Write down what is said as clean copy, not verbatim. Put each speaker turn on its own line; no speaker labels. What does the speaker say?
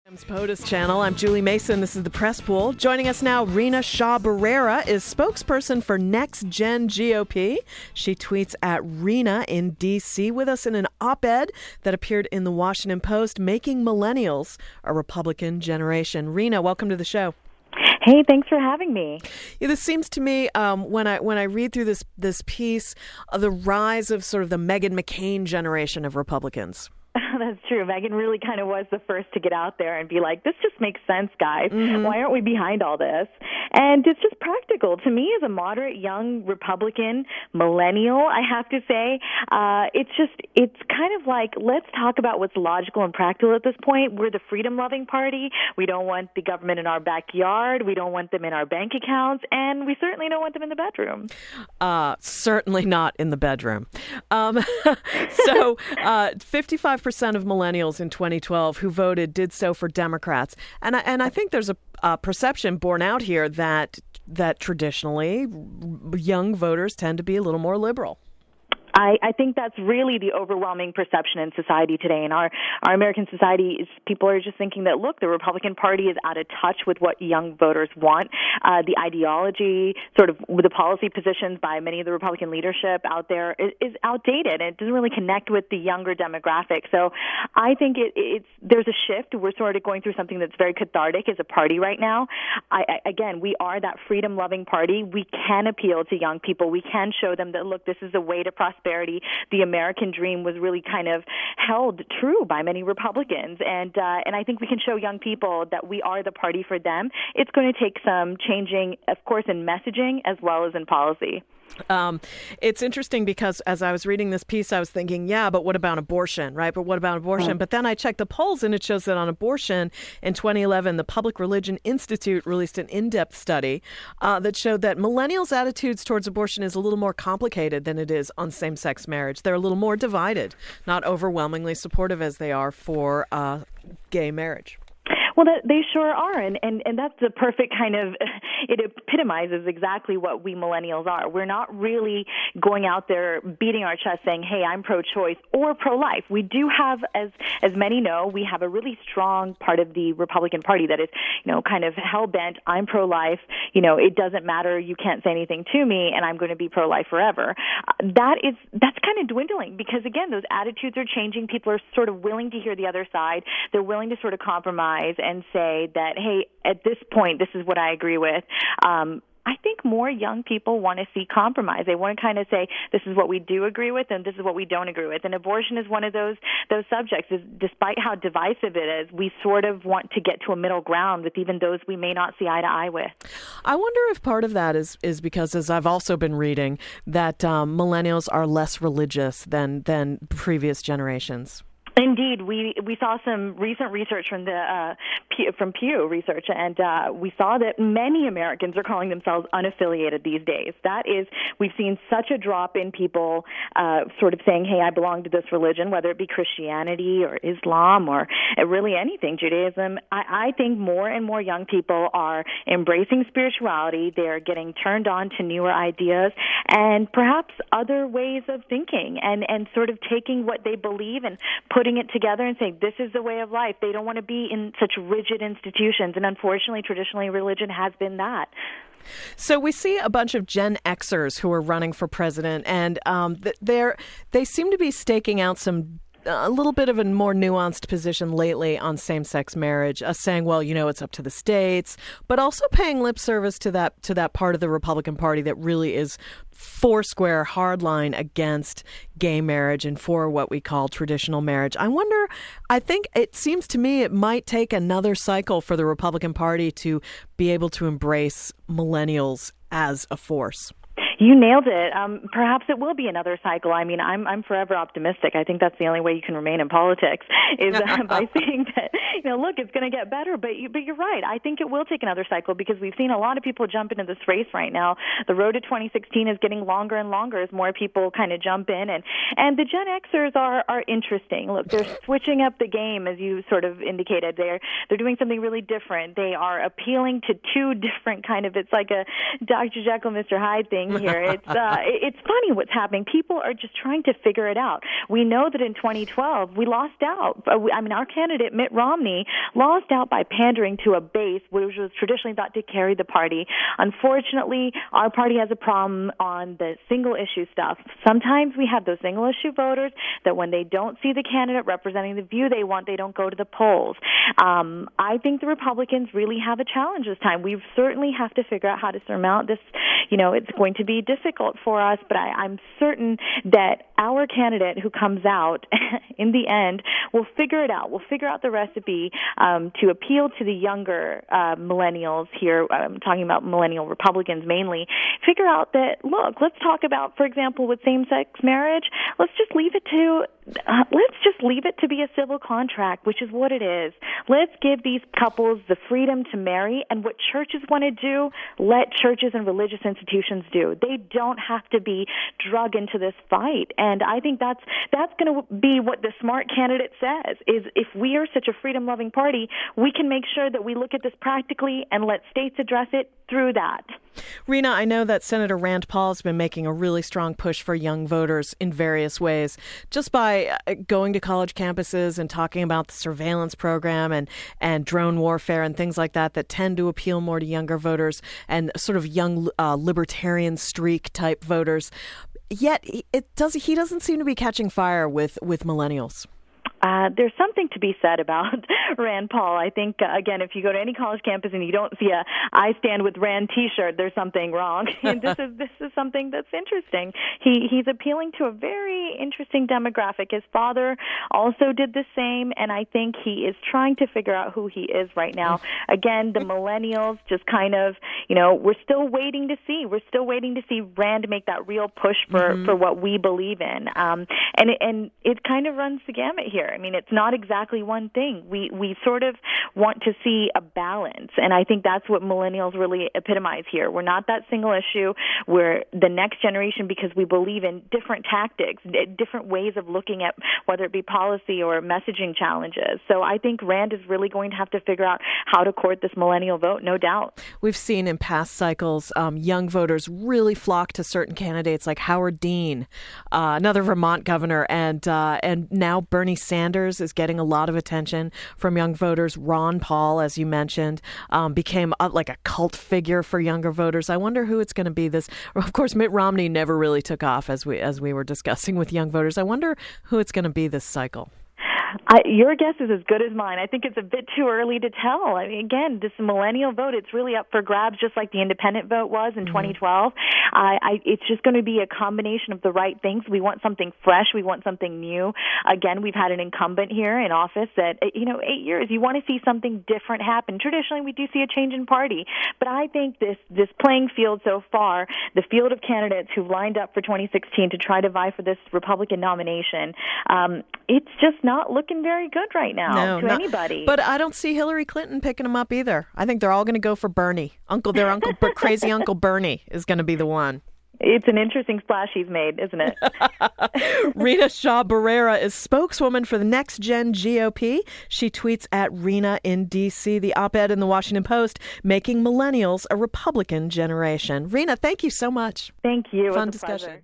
POTUS channel. I'm Julie Mason. This is the Press Pool. Joining us now, Rina Shah Bharara is spokesperson for Next Gen GOP. She tweets at Rina in D.C. with us in an op-ed that appeared in the Washington Post, making millennials a Republican generation. Rina, welcome to the show.
Hey, thanks for having me.
Yeah, this seems to me, when I read through this piece, the rise of sort of the Meghan McCain generation of Republicans.
That's true. Meghan really kind of was the first to get out there and be like, this just makes sense, guys. Mm-hmm. Why aren't we behind all this? And it's just practical. To me, as a moderate, young Republican millennial, I have to say, it's kind of like, let's talk about what's logical and practical at this point. We're the freedom-loving party. We don't want the government in our backyard. We don't want them in our bank accounts. And we certainly don't want them in the bedroom.
Certainly not in the bedroom. So 55% of millennials in 2012 who voted did so for Democrats. And I think there's a perception borne out here that traditionally young voters tend to be a little more liberal.
I think that's really the overwhelming perception in society today. In our American society, people are just thinking that, look, the Republican Party is out of touch with what young voters want. The ideology, sort of the policy positions by many of the Republican leadership out there is outdated, and it doesn't really connect with the younger demographic. So I think there's a shift. We're sort of going through something that's very cathartic as a party right now. Again, we are that freedom-loving party. We can appeal to young people. We can show them that, look, this is a way to prosperity. The American dream was really kind of held true by many Republicans, and I think we can show young people that we are the party for them. It's going to take some changing, of course, in messaging as well as in policy.
It's interesting because as I was reading this piece, I was thinking, yeah, but what about abortion, right? But what about abortion? But then I checked the polls, and it shows that on abortion in 2011, the Public Religion Institute released an in-depth study that showed that millennials' attitudes towards abortion is a little more complicated than it is on same-sex marriage. They're a little more divided, not overwhelmingly supportive as they are for gay marriage.
Well, they sure are, and that's the perfect kind of, it epitomizes exactly what we millennials are. We're not really going out there beating our chest saying, hey, I'm pro-choice or pro-life. We do have, as many know, we have a really strong part of the Republican Party that is, kind of hell-bent, I'm pro-life, it doesn't matter, you can't say anything to me, and I'm going to be pro-life forever. That's kind of dwindling because, again, those attitudes are changing. People are sort of willing to hear the other side. They're willing to sort of compromise and say that, hey, at this point, this is what I agree with. I think more young people want to see compromise. They want to kind of say, this is what we do agree with and this is what we don't agree with. And abortion is one of those subjects. Despite how divisive it is, we sort of want to get to a middle ground with even those we may not see eye to eye with.
I wonder if part of that is because, as I've also been reading, that millennials are less religious than previous generations.
Indeed, we saw some recent research from from Pew Research, and we saw that many Americans are calling themselves unaffiliated these days. That is, we've seen such a drop in people sort of saying, hey, I belong to this religion, whether it be Christianity or Islam or really anything, Judaism. I think more and more young people are embracing spirituality. They're getting turned on to newer ideas and perhaps other ways of thinking and sort of taking what they believe and putting it together and saying, this is the way of life. They don't want to be in such rigid institutions. And unfortunately, traditionally, religion has been that.
So we see a bunch of Gen Xers who are running for president, and they seem to be staking out a little bit of a more nuanced position lately on same-sex marriage, saying, well, it's up to the states, but also paying lip service to that part of the Republican Party that really is foursquare hardline against gay marriage and for what we call traditional marriage. I think it seems to me it might take another cycle for the Republican Party to be able to embrace millennials as a force.
You nailed it. Perhaps it will be another cycle. I mean, I'm forever optimistic. I think that's the only way you can remain in politics is by seeing that, look, it's going to get better. But you're right. I think it will take another cycle because we've seen a lot of people jump into this race right now. The road to 2016 is getting longer and longer as more people kind of jump in. And the Gen Xers are interesting. Look, they're switching up the game, as you sort of indicated. They're doing something really different. They are appealing to two different it's like a Dr. Jekyll, Mr. Hyde thing here. here. It's funny what's happening. People are just trying to figure it out. We know that in 2012 we lost out. Our candidate Mitt Romney lost out by pandering to a base which was traditionally thought to carry the party. Unfortunately, our party has a problem on the single issue stuff. Sometimes we have those single issue voters that when they don't see the candidate representing the view they want, they don't go to the polls. I think the Republicans really have a challenge this time. We certainly have to figure out how to surmount this. It's going to be difficult for us, but I'm certain that our candidate who comes out in the end will figure it out. We'll figure out the recipe to appeal to the younger millennials here. I'm talking about millennial Republicans mainly. Figure out that, look, let's talk about, for example, with same-sex marriage, let's just leave it to be a civil contract, which is what it is. Let's give these couples the freedom to marry, and what churches want to do, let churches and religious institutions do. They don't have to be drug into this fight. And I think that's going to be what the smart candidate says, is if we are such a freedom-loving party, we can make sure that we look at this practically and let states address it through that.
Rina, I know that Senator Rand Paul has been making a really strong push for young voters in various ways, just by going to college campuses and talking about the surveillance program and drone warfare and things like that tend to appeal more to younger voters and sort of young libertarian streak type voters. Yet he doesn't seem to be catching fire with millennials.
There's something to be said about Rand Paul. I think, again, if you go to any college campus and you don't see a "I Stand with Rand" T-shirt, there's something wrong. And this is something that's interesting. He's appealing to a very interesting demographic. His father also did the same, and I think he is trying to figure out who he is right now. Again, the millennials just kind of, we're still waiting to see. We're still waiting to see Rand make that real push for what we believe in. And it kind of runs the gamut here. I mean, it's not exactly one thing. We sort of want to see a balance, and I think that's what millennials really epitomize here. We're not that single issue. We're the next generation because we believe in different tactics, different ways of looking at whether it be policy or messaging challenges. So I think Rand is really going to have to figure out how to court this millennial vote, no doubt.
We've seen in past cycles young voters really flock to certain candidates like Howard Dean, another Vermont governor, and now Bernie Sanders is getting a lot of attention from young voters. Ron Paul, as you mentioned, became like a cult figure for younger voters. I wonder who it's going to be this. Of course, Mitt Romney never really took off, as we were discussing with young voters. I wonder who it's going to be this cycle.
Your guess is as good as mine. I think it's a bit too early to tell. I mean, again, this millennial vote, it's really up for grabs, just like the independent vote was in 2012. It's just going to be a combination of the right things. We want something fresh. We want something new. Again, we've had an incumbent here in office that, 8 years. You want to see something different happen. Traditionally, we do see a change in party. But I think this playing field so far, the field of candidates who lined up for 2016 to try to vie for this Republican nomination, it's just not looking very good right now to anybody.
But I don't see Hillary Clinton picking them up either. I think they're all going to go for Bernie. Crazy Uncle Bernie is going to be the one.
It's an interesting splash he's made, isn't it?
Rina Shah Bharara is spokeswoman for the Next Gen GOP. She tweets at Rina in D.C. The op-ed in the Washington Post, making millennials a Republican generation. Rina, thank you so much.
Thank you.
Fun discussion.
Pleasure.